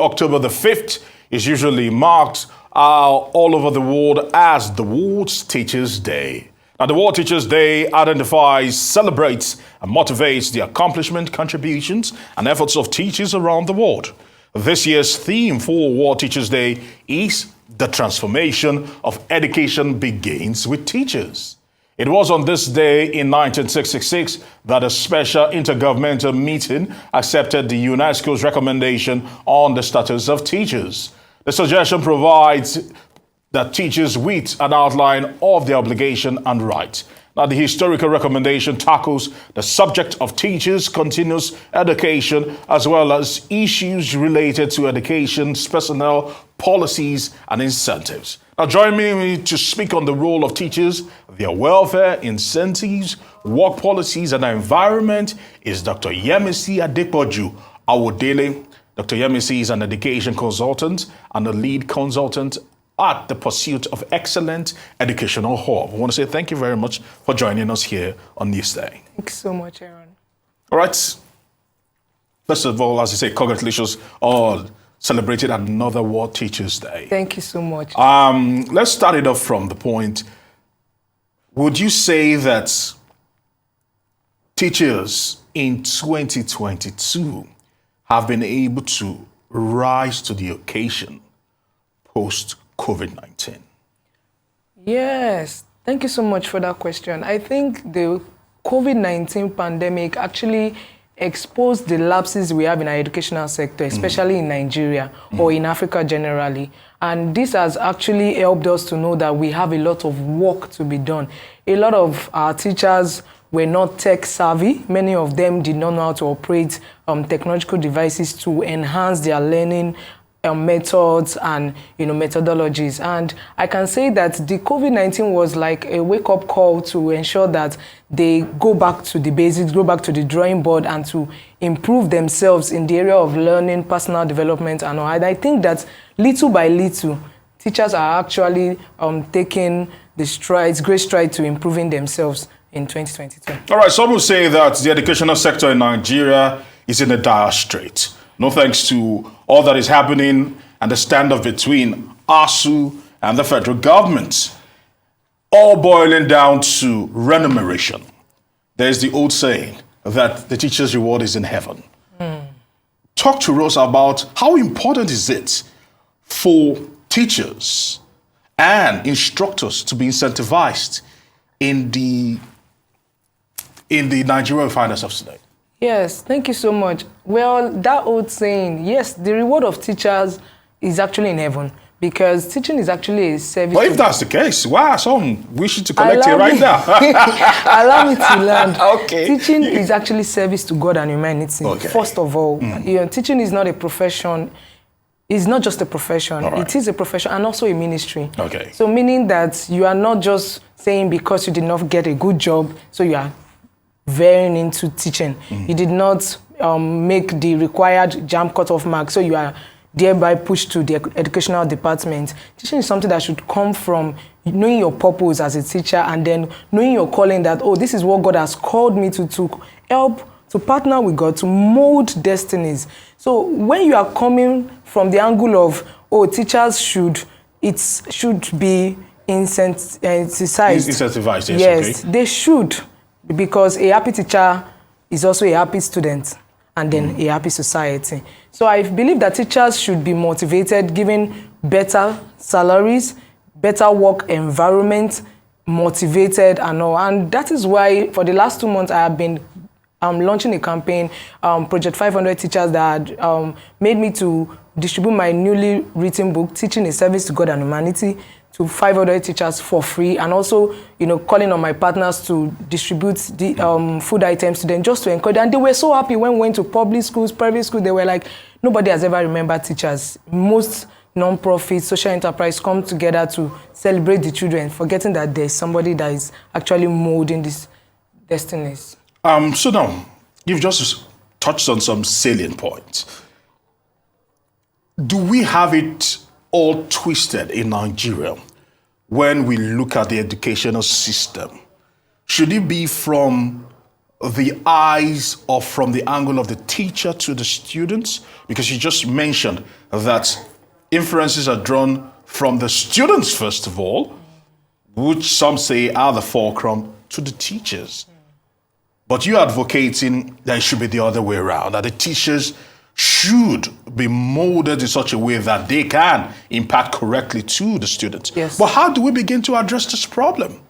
October the 5th is usually marked all over the world as the World Teachers Day. Now, the World Teachers Day identifies, celebrates, and motivates the accomplishment, contributions, and efforts of teachers around the world. This year's theme for World Teachers Day is "The transformation of education begins with teachers." It was on this day in 1966 that a special intergovernmental meeting accepted the UNESCO's recommendation on the status of teachers. The suggestion provides that teachers with an outline of their obligation and rights. Now, the historical recommendation tackles the subject of teachers' continuous education, as well as issues related to education's personnel, policies, and incentives. Now, join me to speak on the role of teachers, their welfare, incentives, work policies, and environment is Dr. Yemisi Adepoju-Awodele. Dr. Yemisi is an education consultant and a lead consultant at the Pursuit of Excellent Educational Hub. I want to say thank you very much for joining us here on this day. Thanks so much, Aaron. All right. First of all, as I say, congratulations on celebrating another World Teachers Day. Thank you so much. Let's start it off from the point. Would you say that teachers in 2022 have been able to rise to the occasion post-COVID-19? Yes, thank you so much for that question. I think the COVID-19 pandemic actually exposed the lapses we have in our educational sector, especially in Nigeria or in Africa generally. And this has actually helped us to know that we have a lot of work to be done. A lot of our teachers were not tech savvy. Many of them did not know how to operate technological devices to enhance their learning methods and methodologies. And I can say that the COVID-19 was like a wake-up call to ensure that they go back to the basics, go back to the drawing board, and to improve themselves in the area of learning, personal development, and all. And I think that little by little, teachers are actually taking the great strides to improving themselves in 2022. All right, some will say that the educational sector in Nigeria is in a dire strait. No thanks to all that is happening and the standoff between ASU and the federal government, all boiling down to remuneration. There's the old saying that the teacher's reward is in heaven. Talk to us about how important is it for teachers and instructors to be incentivized in the Nigeria we find ourselves today. Yes, thank you so much. Well, that old saying, yes, the reward of teachers is actually in heaven, because teaching is actually a service. But if that's the case, why are some wishing to collect it right now? Allow me to land. Okay. Teaching is actually service to God and humanity. Okay. First of all, teaching is not a profession. It's not just a profession. Right. It is a profession and also a ministry. Okay. So meaning that you are not just saying because you did not get a good job, so you are veering into teaching. You did not make the required JAMB cutoff mark, so you are thereby pushed to the educational department. Teaching is something that should come from knowing your purpose as a teacher, and then knowing your calling, that, oh, this is what God has called me to help, to partner with God, to mold destinies. So when you are coming from the angle of, oh, teachers should be incentivized. Incentivized, yes, okay. They should. Because a happy teacher is also a happy student, and then a happy society. So I believe that teachers should be motivated, given better salaries, better work environment, motivated and all. And that is why for the last 2 months I have been launching a campaign, Project 500 Teachers, that made me to distribute my newly written book, Teaching a Service to God and Humanity, to 500 teachers for free, and also, calling on my partners to distribute the food items to them, just to encourage. And they were so happy when we went to public schools, private schools. They were like, nobody has ever remembered teachers. Most non-profit social enterprise come together to celebrate the children, forgetting that there's somebody that is actually molding these destinies. So now, you've just touched on some salient points. Do we have it all twisted in Nigeria when we look at the educational system? Should it be from the eyes or from the angle of the teacher to the students? Because you just mentioned that inferences are drawn from the students, first of all, which some say are the fulcrum, to the teachers. But you're advocating that it should be the other way around, that the teachers should be molded in such a way that they can impact correctly to the students. Yes. But how do we begin to address this problem?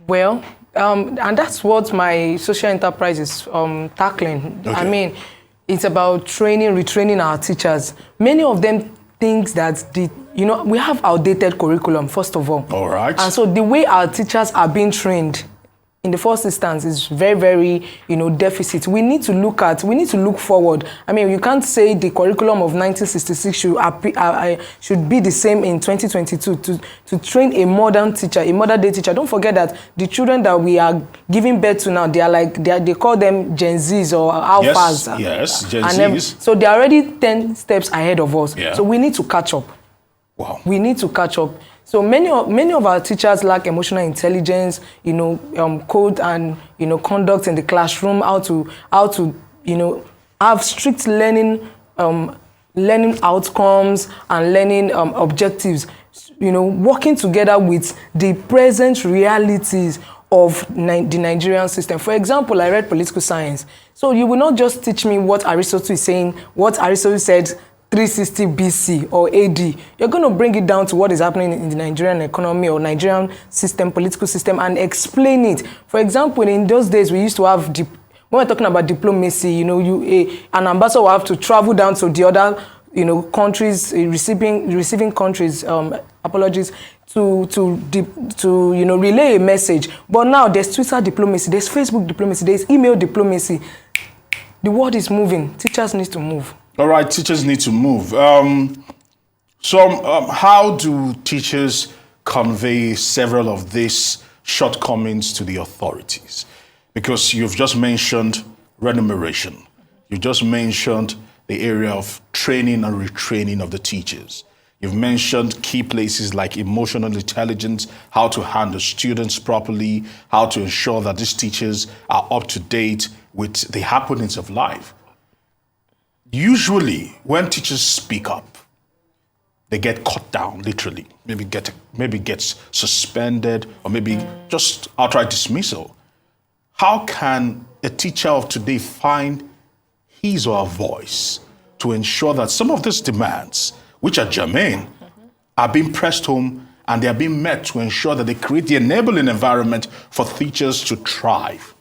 Well, and that's what my social enterprise is tackling. Okay. I mean, it's about training, retraining our teachers. Many of them think that we have outdated curriculum, first of all. All right. And so the way our teachers are being trained in the first instance is very, very, deficit. We need to look forward. I mean, you can't say the curriculum of 1966 should be the same in 2022 to train a modern teacher, a modern day teacher. Don't forget that the children that we are giving birth to now, they call them Gen Zs or Alphas. Yes, Gen Zs. So they're already 10 steps ahead of us. Yeah. So we need to catch up. Wow. We need to catch up. So many of our teachers lack emotional intelligence, code and conduct in the classroom, how to have strict learning outcomes and learning objectives. Working together with the present realities of the Nigerian system. For example, I read political science. So you will not just teach me what Aristotle is saying, what Aristotle said 360 BC or AD. You're going to bring it down to what is happening in the Nigerian economy or Nigerian system, political system, and explain it. For example, in those days, we used to have, when we're talking about diplomacy, an ambassador will have to travel down to the other, countries, receiving countries, apologies, to relay a message. But now there's Twitter diplomacy, there's Facebook diplomacy, there's email diplomacy. The world is moving. Teachers need to move. All right, teachers need to move. How do teachers convey several of these shortcomings to the authorities? Because you've just mentioned remuneration. You just mentioned the area of training and retraining of the teachers. You've mentioned key places like emotional intelligence, how to handle students properly, how to ensure that these teachers are up to date with the happenings of life. Usually, when teachers speak up, they get cut down, literally. Maybe gets suspended, or maybe just outright dismissal. How can a teacher of today find his or her voice to ensure that some of these demands, which are germane, are being pressed home and they are being met to ensure that they create the enabling environment for teachers to thrive?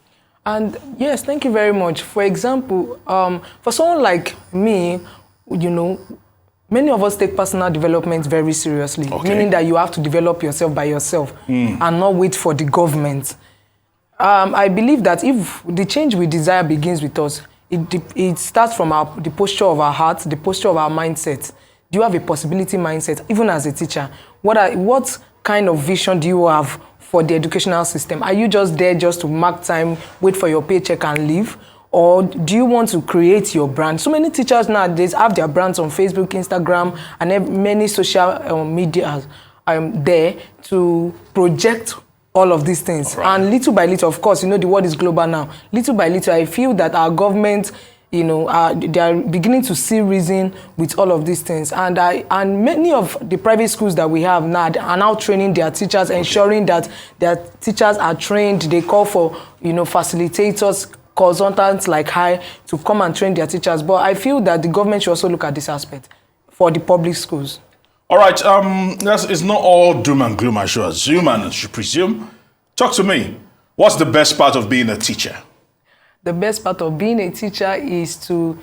And yes, thank you very much. For example, for someone like me, many of us take personal development very seriously, meaning that you have to develop yourself by yourself and not wait for the government. I believe that if the change we desire begins with us, it starts from the posture of our heart, the posture of our mindset. Do you have a possibility mindset, even as a teacher? What kind of vision do you have for the educational system? Are you just there just to mark time, wait for your paycheck and leave? Or do you want to create your brand? So many teachers nowadays have their brands on Facebook, Instagram, and many social media there to project all of these things. Right. And little by little, of course, the world is global now. Little by little, I feel that our government, they are beginning to see reason with all of these things. And many of the private schools that we have now are now training their teachers, ensuring that their teachers are trained. They call for, facilitators, consultants like I to come and train their teachers. But I feel that the government should also look at this aspect for the public schools. All right, it's not all doom and gloom, I should assume and I should presume. Talk to me. What's the best part of being a teacher? The best part of being a teacher is to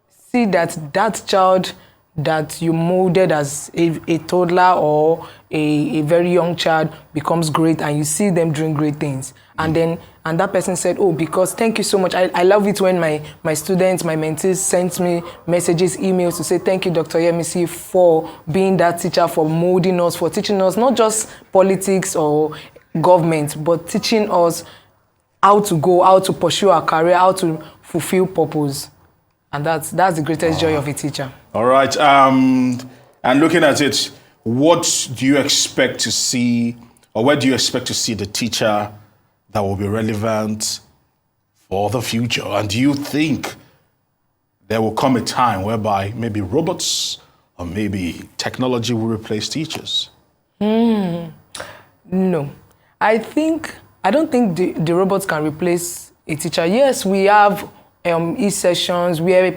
see that child that you molded as a toddler or a very young child becomes great, and you see them doing great things. And that person said, because thank you so much. I love it when my students, my mentees sent me messages, emails to say, thank you, Dr. Yemisi, for being that teacher, for molding us, for teaching us not just politics or government, but teaching us how to pursue our career, how to fulfill purpose. And that's the greatest joy of a teacher. All right. And looking at it, what do you expect to see, or where do you expect to see the teacher that will be relevant for the future? And do you think there will come a time whereby maybe robots or maybe technology will replace teachers? No. I don't think the robots can replace a teacher. Yes, we have e-sessions where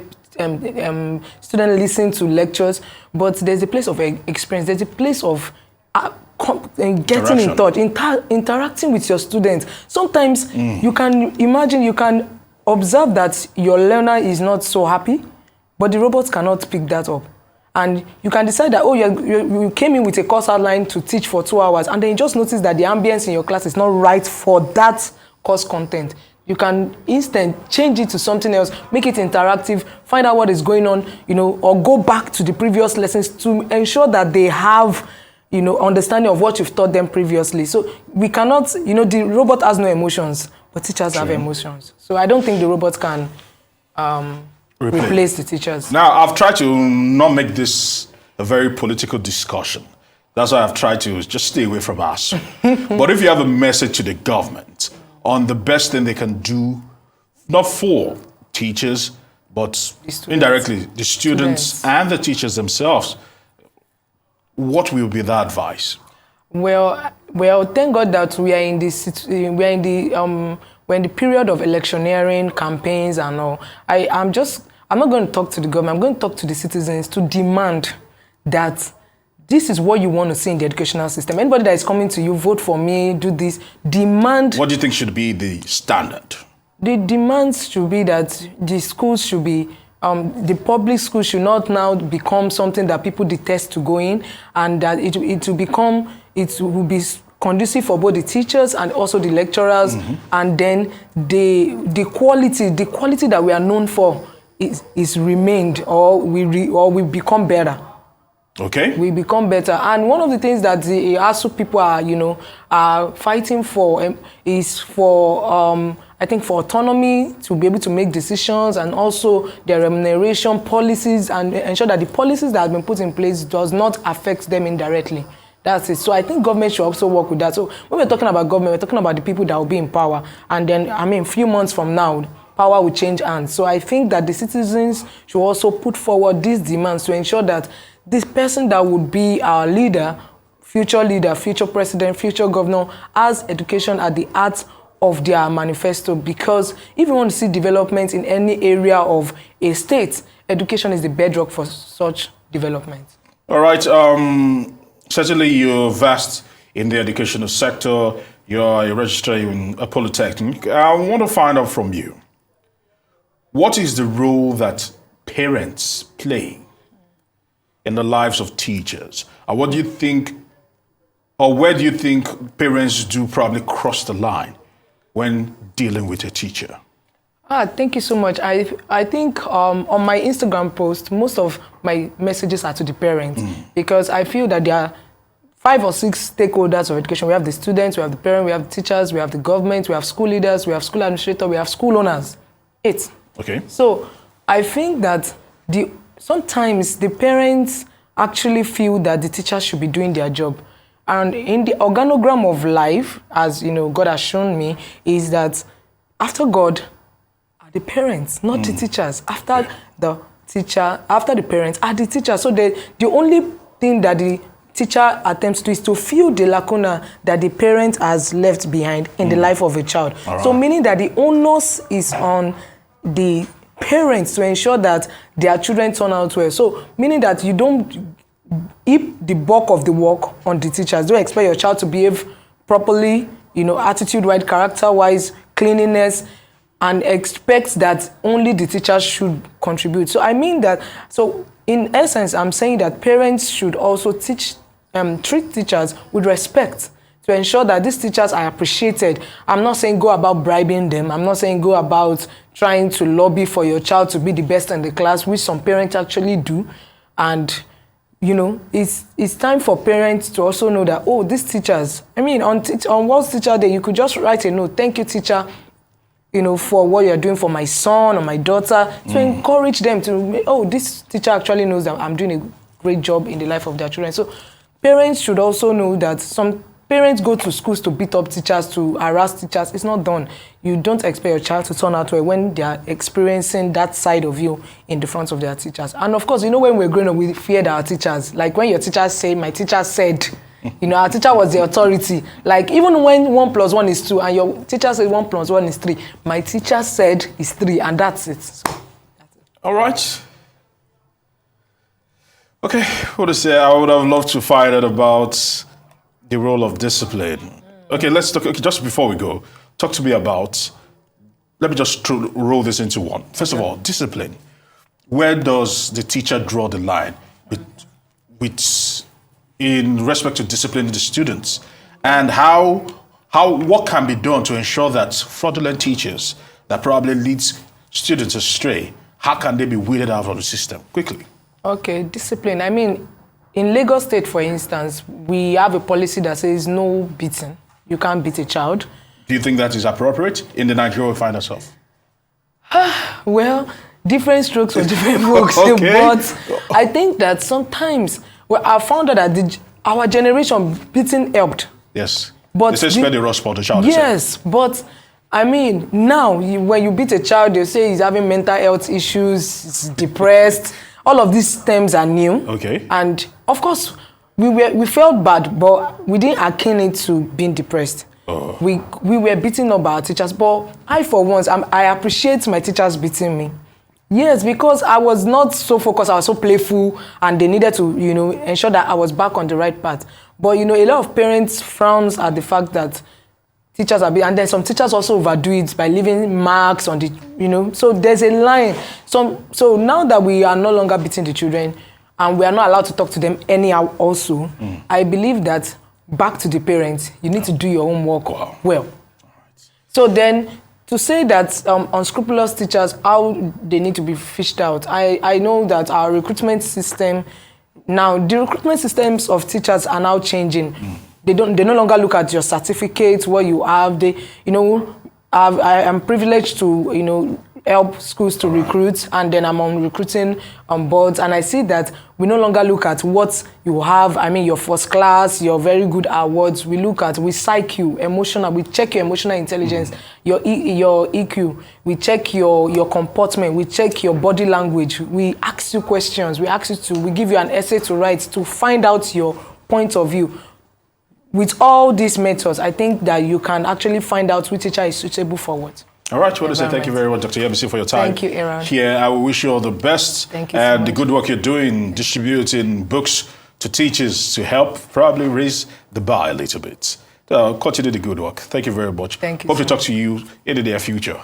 students listen to lectures, but there's a place of experience. There's a place of getting in touch, interacting with your students. Sometimes you can observe that your learner is not so happy, but the robots cannot pick that up. And you can decide that, you came in with a course outline to teach for 2 hours, and then you just notice that the ambience in your class is not right for that course content. You can change it to something else, make it interactive, find out what is going on, or go back to the previous lessons to ensure that they have, understanding of what you've taught them previously. So we cannot, the robot has no emotions, but teachers have emotions. So I don't think the robots can replace the teachers. Now, I've tried to not make this a very political discussion. That's why I've tried to just stay away from us. But if you have a message to the government on the best thing they can do, not for teachers, but indirectly the students and the teachers themselves, what will be the advice? Well, thank God that we are in the period of electioneering campaigns and all. I'm not going to talk to the government. I'm going to talk to the citizens to demand that this is what you want to see in the educational system. Anybody that is coming to you, vote for me, do this, demand. What do you think should be the standard? The demands should be that the schools should be, the public schools should not now become something that people detest to go in, and that it will be conducive for both the teachers and also the lecturers, and then the quality that we are known for is remained, or we become better. Okay. We become better. And one of the things that the ASU people are fighting for is for, I think, for autonomy to be able to make decisions, and also their remuneration policies, and ensure that the policies that have been put in place does not affect them indirectly. That's it. So I think government should also work with that. So when we're talking about government, we're talking about the people that will be in power. And then, a few months from now, power will change hands. So I think that the citizens should also put forward these demands to ensure that this person that would be our leader, future president, future governor, has education at the heart of their manifesto. Because if you want to see development in any area of a state, education is the bedrock for such development. All right. Certainly you're vast in the educational sector. You're a registrar in a polytechnic. I want to find out from you, what is the role that parents play in the lives of teachers? And what do you think, or where do you think parents do probably cross the line when dealing with a teacher? Thank you so much. I think on my Instagram post, most of my messages are to the parents, because I feel that there are 5 or 6 stakeholders of education. We have the students, we have the parents, we have the teachers, we have the government, we have school leaders, we have school administrators, we have school owners. 8. Okay. So I think that sometimes the parents actually feel that the teachers should be doing their job. And in the organogram of life, as God has shown me, is that after God are the parents, not the teachers. After the parents are the teachers. So the only thing that the teacher attempts to is to fill the lacuna that the parent has left behind in the life of a child. Right. So meaning that the onus is on the parents to ensure that their children turn out well. So meaning that you don't heap the bulk of the work on the teachers. Don't expect your child to behave properly, attitude-wise, character-wise, cleanliness, and expect that only the teachers should contribute. So I mean that, so in essence, I'm saying that parents should also treat teachers with respect to ensure that these teachers are appreciated. I'm not saying go about bribing them. I'm not saying go about trying to lobby for your child to be the best in the class, which some parents actually do. And, it's time for parents to also know that, these teachers, on World Teacher Day, you could just write a note, thank you, teacher, for what you're doing for my son or my daughter, to encourage them to, this teacher actually knows that I'm doing a great job in the life of their children. So parents should also know that parents go to schools to beat up teachers, to harass teachers. It's not done. You don't expect your child to turn out well when they are experiencing that side of you in the front of their teachers. And of course, when we're growing up, we feared our teachers. Like when your teacher say, my teacher said, our teacher was the authority. Like even when 1 + 1 is 2 and your teacher says 1 + 1 is 3, my teacher said is 3 and that's it. So, that's it. All right. Okay, what to say? I would have loved to find out about the role of discipline. Okay, let's talk. Okay, just before we go, talk to me about. Let me just roll this into one. First of all, discipline. Where does the teacher draw the line in respect to disciplining the students, and what can be done to ensure that fraudulent teachers that probably leads students astray, how can they be weeded out of the system quickly? Okay, discipline. I mean, in Lagos State, for instance, we have a policy that says no beating. You can't beat a child. Do you think that is appropriate in the Nigeria we find ourselves? Well, different strokes for different folks. Okay. But I think that sometimes, I found out that our generation beating helped. Yes. But they say spare the rod for the child. Yes, but I mean, now, when you beat a child, they say he's having mental health issues, he's depressed. All of these terms are new. Okay. And of course, we felt bad, but we didn't akin it to being depressed. Oh. We were beating up our teachers, but I, for once, I appreciate my teachers beating me. Yes, because I was not so focused, I was so playful, and they needed to, ensure that I was back on the right path. But, a lot of parents frowns at the fact that teachers are and then some teachers also overdo it by leaving marks on the, so there's a line. So now that we are no longer beating the children and we are not allowed to talk to them anyhow also, I believe that back to the parents, you need to do your homework well. Right. So then to say that unscrupulous teachers, how they need to be fished out, I know that our recruitment system, now the recruitment systems of teachers are now changing. They no longer look at your certificate, what you have. I am privileged to, help schools to recruit, and then I'm on recruiting boards, and I see that we no longer look at what you have. I mean, your first class, your very good awards. We psych you, emotional. We check your emotional intelligence, your EQ. We check your comportment. We check your body language. We ask you questions. We give you an essay to write to find out your point of view. With all these methods, I think that you can actually find out which teacher is suitable for what. All right, I want to say thank you very much, Dr. Yemisi, for your time. Thank you, Aaron. Here, I will wish you all the best. Thank you and so the good work you're doing, distributing books to teachers to help probably raise the bar a little bit. Continue the good work. Thank you very much. Thank you. Hope to talk to you in the near future.